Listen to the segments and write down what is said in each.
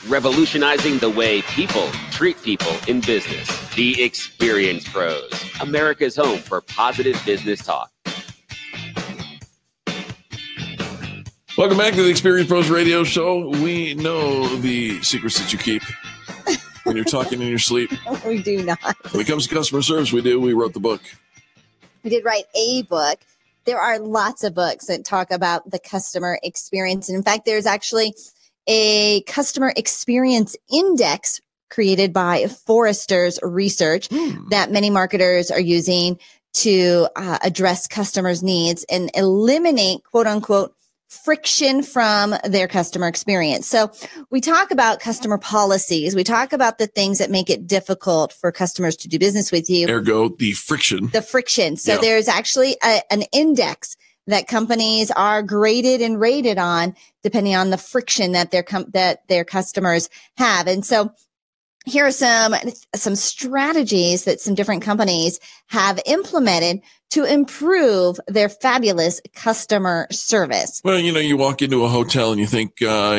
revolutionizing the way people treat people in business. The Experience Pros, America's home for positive business talk. Welcome back to the Experience Pros Radio Show. We know the secrets that you keep when you're talking in your sleep. We do not. When it comes to customer service, we do. We wrote the book. We did write a book. There are lots of books that talk about the customer experience. And in fact, there's actually a customer experience index created by Forrester's research that many marketers are using to address customers' needs and eliminate, quote unquote, friction from their customer experience. So we talk about customer policies. We talk about the things that make it difficult for customers to do business with you. Ergo, the friction. The friction. So there's actually an index that companies are graded and rated on depending on the friction that their customers have. And so here are some strategies that some different companies have implemented to improve their fabulous customer service. Well, you walk into a hotel and you think, I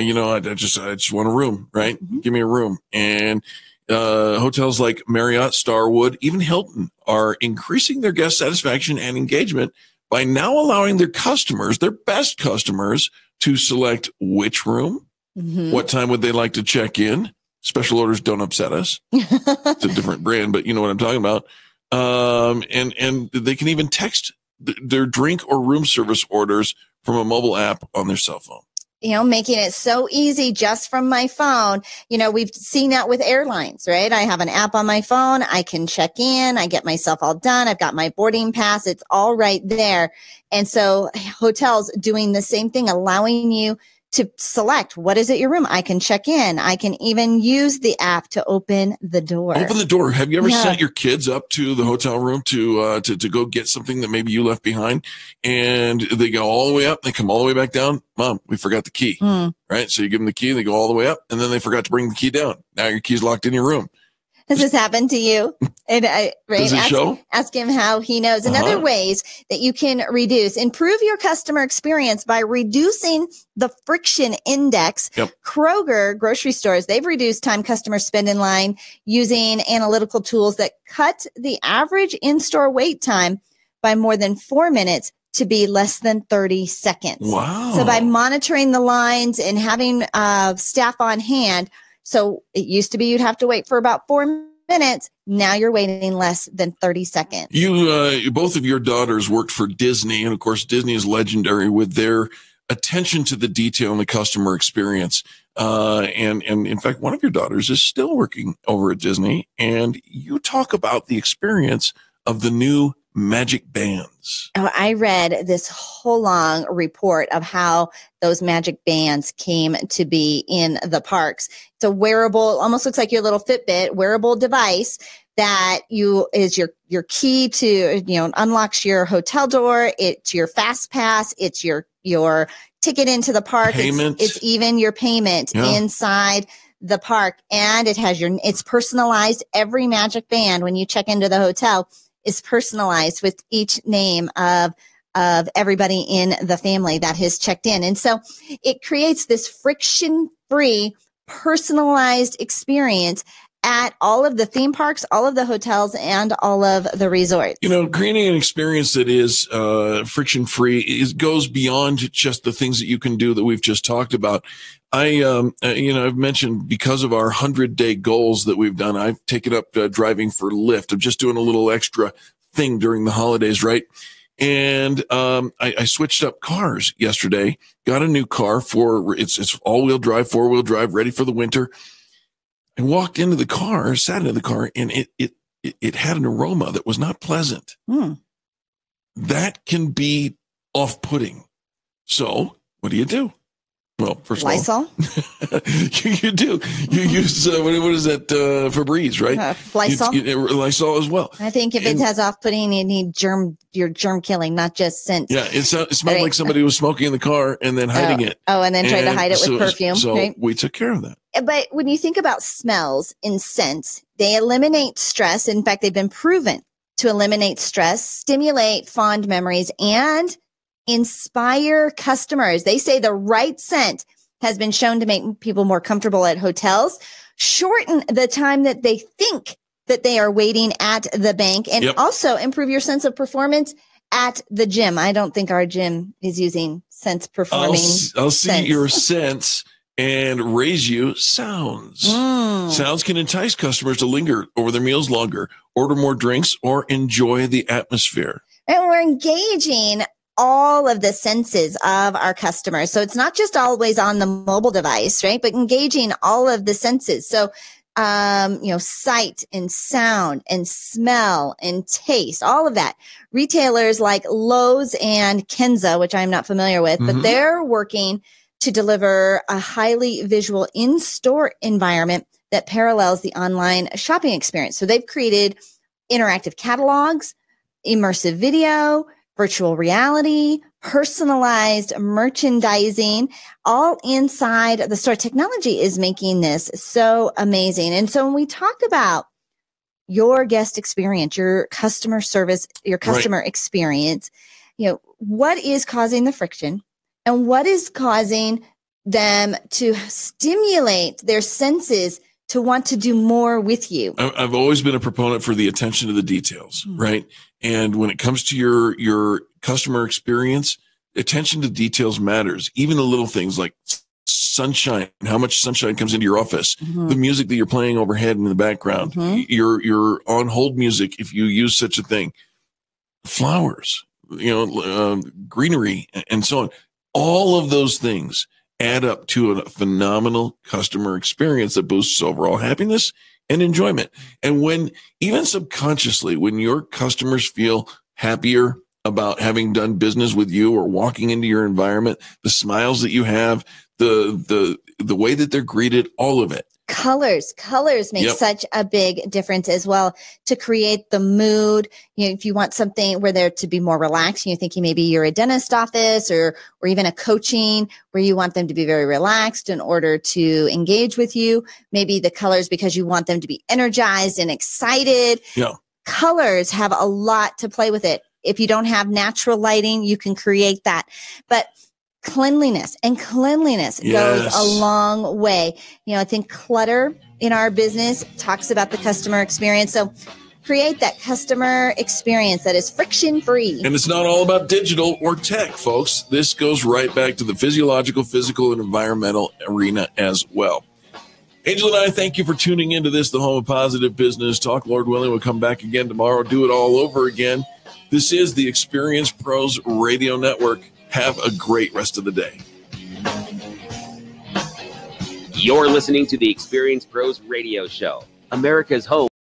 just want a room, right? Mm-hmm. Give me a room. And hotels like Marriott, Starwood, even Hilton are increasing their guest satisfaction and engagement by now allowing their customers, their best customers, to select which room, what time would they like to check in. Special orders don't upset us. It's a different brand, but you know what I'm talking about. And they can even text their drink or room service orders from a mobile app on their cell phone. Making it so easy just from my phone. We've seen that with airlines, right? I have an app on my phone. I can check in. I get myself all done. I've got my boarding pass. It's all right there. And so hotels doing the same thing, allowing you to select what is it your room. I can check in. I can even use the app to open the door. Open the door. Have you ever sent your kids up to the hotel room to go get something that maybe you left behind, and they go all the way up, they come all the way back down? Mom, we forgot the key. Right? So you give them the key, they go all the way up, and then they forgot to bring the key down. Now your key's locked in your room. Has this happened to you? And Does it show? Ask him how he knows. And other ways that you can improve your customer experience by reducing the friction index. Kroger grocery stores, they've reduced time customers spend in line using analytical tools that cut the average in-store wait time by more than 4 minutes to be less than 30 seconds. Wow. So by monitoring the lines and having staff on hand, so it used to be you'd have to wait for about 4 minutes. Now you're waiting less than 30 seconds. You, both of your daughters worked for Disney. And of course, Disney is legendary with their attention to the detail and the customer experience. And in fact, one of your daughters is still working over at Disney. And you talk about the experience of the new Magic Bands. Oh, I read this whole long report of how those Magic Bands came to be in the parks. It's a wearable, almost looks like your little Fitbit wearable device that is your key to, unlocks your hotel door. It's your fast pass. It's your ticket into the park. It's even your payment inside the park. And it has it's personalized. Every Magic Band, when you check into the hotel, is personalized with each name of everybody in the family that has checked in. And so it creates this friction-free, personalized experience at all of the theme parks, all of the hotels, and all of the resorts. Creating an experience that is friction-free goes beyond just the things that you can do that we've just talked about. I've mentioned because of our 100-day goals that we've done, I've taken up driving for Lyft. I'm just doing a little extra thing during the holidays, right? And I switched up cars yesterday, got a new car it's all-wheel drive, 4-wheel drive, ready for the winter. I walked into the car, sat into the car, and it had an aroma that was not pleasant. That can be off-putting. So what do? Well, first Lysol? of all, you do. You use, what is that, Febreze, right? Lysol? Lysol as well. I think if it has off-putting, you need your germ killing, not just scent. Yeah, it smelled like somebody was smoking in the car and then hiding it. Oh, and then tried to hide it with perfume. So we took care of that. But when you think about smells and scents, they eliminate stress. In fact, they've been proven to eliminate stress, stimulate fond memories, and inspire customers. They say the right scent has been shown to make people more comfortable at hotels, shorten the time that they think that they are waiting at the bank, and also improve your sense of performance at the gym. I don't think our gym is using sense performing. I'll see your sense and raise you sounds. Sounds can entice customers to linger over their meals longer, order more drinks, or enjoy the atmosphere. And we're engaging all of the senses of our customers. So it's not just always on the mobile device, right? But engaging all of the senses. So, sight and sound and smell and taste, all of that. Retailers like Lowe's and Kenza, which I'm not familiar with, but they're working to deliver a highly visual in-store environment that parallels the online shopping experience. So they've created interactive catalogs, immersive video, virtual reality, personalized merchandising, all inside the store. Technology is making this so amazing. And so when we talk about your guest experience, your customer service, your customer experience, what is causing the friction and what is causing them to stimulate their senses to want to do more with you? I've always been a proponent for the attention to the details, right? And when it comes to your customer experience, attention to details matters. Even the little things like sunshine, how much sunshine comes into your office, the music that you're playing overhead in the background, your on hold music, if you use such a thing, flowers, greenery, and so on. All of those things add up to a phenomenal customer experience that boosts overall happiness and enjoyment. And when, even subconsciously, when your customers feel happier about having done business with you or walking into your environment, the smiles that you have, the way that they're greeted, all of it. Colors make such a big difference as well to create the mood. If you want something where they're to be more relaxed, you're thinking maybe you're a dentist office or even a coaching where you want them to be very relaxed in order to engage with you. Maybe the colors because you want them to be energized and excited. Colors have a lot to play with it. If you don't have natural lighting, you can create that. But cleanliness goes a long way. I think clutter in our business talks about the customer experience. So create that customer experience that is friction free. And it's not all about digital or tech, folks. This goes right back to the physiological, physical, and environmental arena as well. Angel and I thank you for tuning into this, the home of positive business talk. Lord willing, we'll come back again tomorrow, do it all over again. This is the Experience Pros Radio Network. Have a great rest of the day. You're listening to the Experience Pros Radio Show, America's home